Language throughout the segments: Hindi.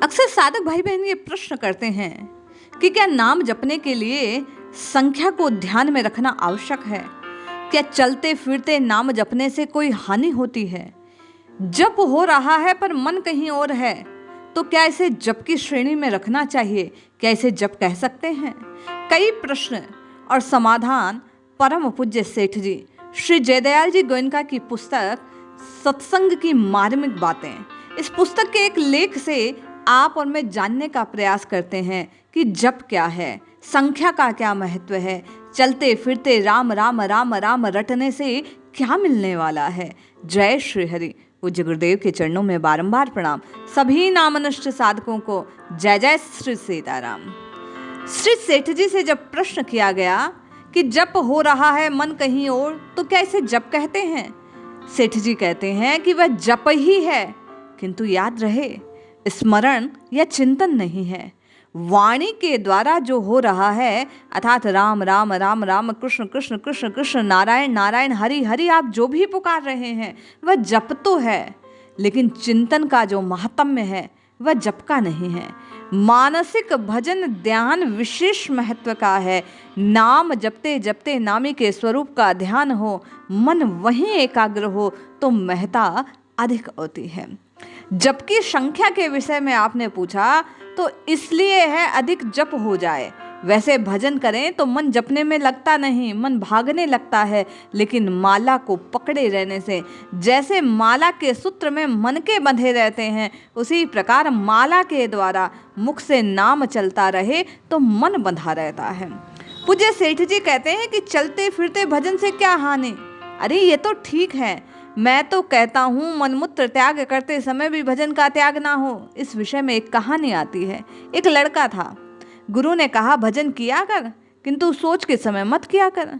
अक्सर साधक भाई बहन ये प्रश्न करते हैं कि क्या नाम जपने के लिए संख्या को ध्यान में रखना आवश्यक है। क्या चलते फिरते नाम जपने से कोई हानि होती है। जप हो रहा है पर मन कहीं और है, तो क्या इसे जप की श्रेणी में रखना चाहिए। क्या इसे जप कह सकते हैं। कई प्रश्न और समाधान परम पूज्य सेठ जी श्री जयदयाल जी गोयनका की पुस्तक सत्संग की मार्मिक बातें, इस पुस्तक के एक लेख से आप और मैं जानने का प्रयास करते हैं कि जप क्या है, संख्या का क्या महत्व है, चलते फिरते राम राम राम राम रटने से क्या मिलने वाला है। जय श्री हरि। पूज्य गुरुदेव के चरणों में बारंबार प्रणाम। सभी नामनिष्ठ साधकों को जय जय श्री सीताराम। श्री सेठ जी से जब प्रश्न किया गया कि जप हो रहा है मन कहीं और, तो क्या इसे जप कहते हैं। सेठ जी कहते हैं कि वह जप ही है, किंतु याद रहे स्मरण या चिंतन नहीं है। वाणी के द्वारा जो हो रहा है, अर्थात राम राम राम राम कृष्ण कृष्ण कृष्ण कृष्ण नारायण नारायण हरि हरि, आप जो भी पुकार रहे हैं वह जप तो है, लेकिन चिंतन का जो महात्म्य है वह जप का नहीं है। मानसिक भजन ध्यान विशेष महत्व का है। नाम जपते जपते नामी के स्वरूप का ध्यान हो, मन वहीं एकाग्र हो, तो महत्ता अधिक होती है। जबकि संख्या के विषय में आपने पूछा तो इसलिए है अधिक जप हो जाए। वैसे भजन करें तो मन जपने में लगता नहीं, मन भागने लगता है। लेकिन माला को पकड़े रहने से, जैसे माला के सूत्र में मन के बंधे रहते हैं, उसी प्रकार माला के द्वारा मुख से नाम चलता रहे तो मन बंधा रहता है। पूज्य सेठ जी कहते हैं कि चलते फिरते भजन से क्या हानि। अरे ये तो ठीक है, मैं तो कहता हूँ मनमूत्र त्याग करते समय भी भजन का त्याग ना हो। इस विषय में एक कहानी आती है। एक लड़का था, गुरु ने कहा भजन किया कर, किंतु सोच के समय मत किया कर।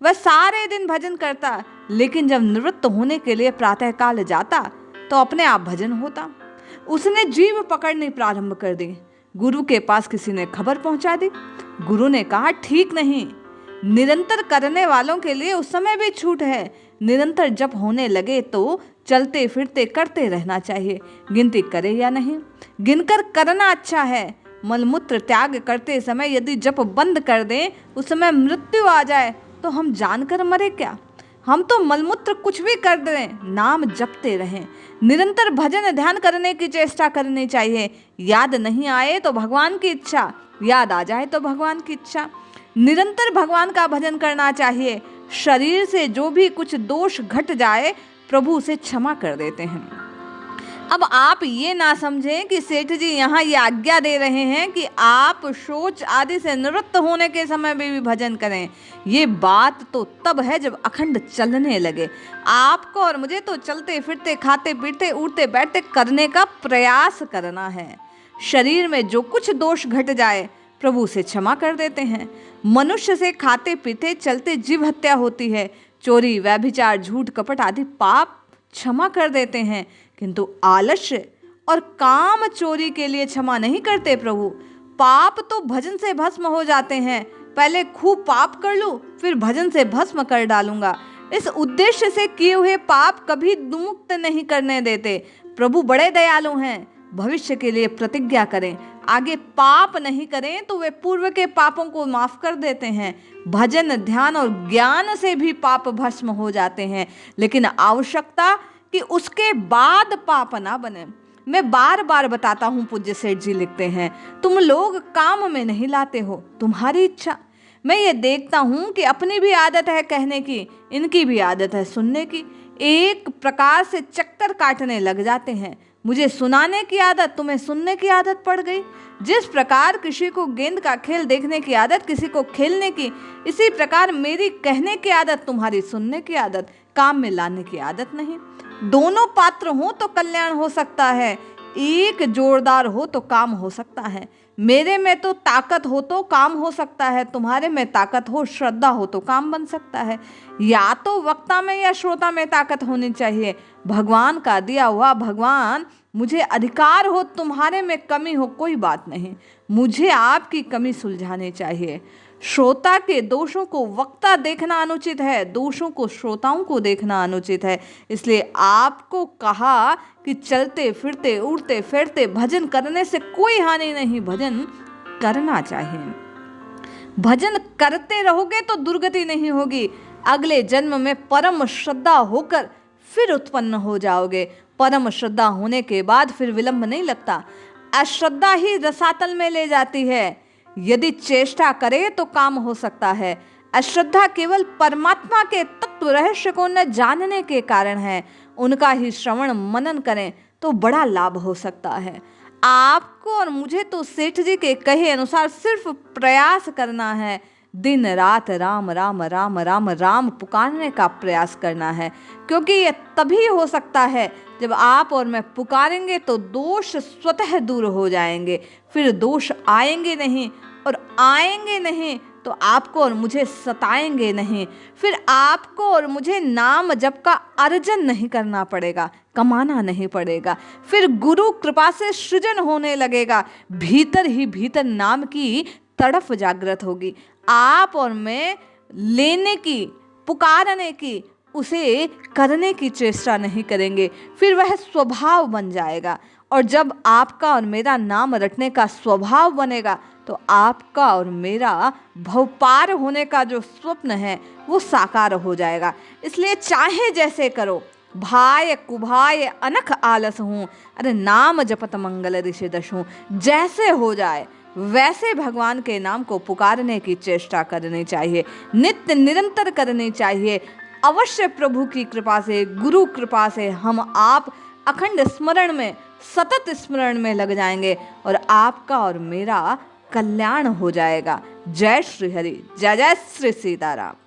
वह सारे दिन भजन करता, लेकिन जब निवृत्त होने के लिए प्रातःकाल जाता तो अपने आप भजन होता। उसने जीव पकड़नी प्रारंभ कर दी। गुरु के पास किसी ने खबर पहुंचा दी। गुरु ने कहा ठीक नहीं, निरंतर करने वालों के लिए उस समय भी छूट है। निरंतर जप होने लगे तो चलते फिरते करते रहना चाहिए, गिनती करे या नहीं। गिनकर करना अच्छा है। मलमूत्र त्याग करते समय यदि जप बंद कर दें, उस समय मृत्यु आ जाए तो हम जानकर मरे क्या। हम तो मलमूत्र कुछ भी कर दें, नाम जपते रहें। निरंतर भजन ध्यान करने की चेष्टा करनी चाहिए। याद नहीं आए तो भगवान की इच्छा, याद आ जाए तो भगवान की इच्छा। निरंतर भगवान का भजन करना चाहिए। शरीर से जो भी कुछ दोष घट जाए, प्रभु उसे क्षमा कर देते हैं। अब आप ये ना समझें कि सेठ जी यहाँ ये आज्ञा दे रहे हैं कि आप शौच आदि से निवृत्त होने के समय में भी भजन करें। ये बात तो तब है जब अखंड चलने लगे। आपको और मुझे तो चलते फिरते खाते पीते उठते बैठते करने का प्रयास करना है। शरीर में जो कुछ दोष घट जाए, प्रभु से क्षमा कर देते हैं। मनुष्य से खाते पीते चलते जीव हत्या होती है। चोरी व्यभिचार झूठ कपट आदि पाप क्षमा कर देते हैं, किंतु आलस्य और काम चोरी के लिए क्षमा नहीं करते प्रभु। पाप तो भजन से भस्म हो जाते हैं। पहले खूब पाप कर लूं, फिर भजन से भस्म कर डालूंगा। इस उद्देश्य से किए हुए पाप कभी मुक्त नहीं करने देते। प्रभु बड़े दयालु हैं। भविष्य के लिए प्रतिज्ञा करें, आगे पाप नहीं करें तो वे पूर्व के पापों को माफ कर देते हैं। भजन ध्यान और ज्ञान से भी पाप भस्म हो जाते हैं, लेकिन आवश्यकता कि उसके बाद पाप ना बने। मैं बार बार बताता हूँ, पूज्य सेठ जी लिखते हैं, तुम लोग काम में नहीं लाते हो, तुम्हारी इच्छा। मैं ये देखता हूँ कि अपनी भी आदत है कहने की, इनकी भी आदत है सुनने की। एक प्रकार से चक्कर काटने लग जाते हैं। मुझे सुनाने की आदत, तुम्हें सुनने की आदत पड़ गई। जिस प्रकार किसी को गेंद का खेल देखने की आदत, किसी को खेलने की, इसी प्रकार मेरी कहने की आदत, तुम्हारी सुनने की आदत, काम में लाने की आदत नहीं। दोनों पात्र हो तो कल्याण हो सकता है, एक जोरदार हो तो काम हो सकता है। मेरे में तो ताकत हो तो काम हो सकता है, तुम्हारे में ताकत हो श्रद्धा हो तो काम बन सकता है। या तो वक्ता में या श्रोता में ताकत होनी चाहिए। भगवान का दिया हुआ भगवान, मुझे अधिकार हो, तुम्हारे में कमी हो कोई बात नहीं, मुझे आपकी कमी सुलझानी चाहिए। श्रोता के दोषों को वक्ता देखना अनुचित है, दोषों को श्रोताओं को देखना अनुचित है। इसलिए आपको कहा कि चलते फिरते उड़ते फिरते भजन करने से कोई हानि नहीं, भजन करना चाहिए। भजन करते रहोगे तो दुर्गति नहीं होगी। अगले जन्म में परम श्रद्धा होकर फिर उत्पन्न हो जाओगे। परम श्रद्धा होने के बाद फिर विलंब नहीं लगता। अश्रद्धा ही रसातल में ले जाती है। यदि चेष्टा करे तो काम हो सकता है। अश्रद्धा केवल परमात्मा के तत्व रहस्य को न जानने के कारण है। उनका ही श्रवण मनन करें तो बड़ा लाभ हो सकता है। आपको और मुझे तो सेठ जी के कहे अनुसार सिर्फ प्रयास करना है। दिन रात राम राम राम राम राम पुकारने का प्रयास करना है, क्योंकि यह तभी हो सकता है जब आप और मैं पुकारेंगे तो दोष स्वतः दूर हो जाएंगे। फिर दोष आएंगे नहीं, और आएंगे नहीं तो आपको और मुझे सताएंगे नहीं। फिर आपको और मुझे नाम जप का अर्जन नहीं करना पड़ेगा, कमाना नहीं पड़ेगा। फिर गुरु कृपा से सृजन होने लगेगा। भीतर ही भीतर नाम की तड़फ जागृत होगी। आप और मैं लेने की, पुकारने की, उसे करने की चेष्टा नहीं करेंगे। फिर वह स्वभाव बन जाएगा। और जब आपका और मेरा नाम रटने का स्वभाव बनेगा तो आपका और मेरा भवपार होने का जो स्वप्न है वो साकार हो जाएगा। इसलिए चाहे जैसे करो, भाय कुभाय अनख आलस हूँ, अरे नाम जपत मंगल ऋषि दशूं। जैसे हो जाए वैसे भगवान के नाम को पुकारने की चेष्टा करनी चाहिए, नित्य निरंतर करनी चाहिए। अवश्य प्रभु की कृपा से, गुरु कृपा से हम आप अखंड स्मरण में, सतत स्मरण में लग जाएंगे और आपका और मेरा कल्याण हो जाएगा। जय श्री हरि, जय जय श्री सीताराम।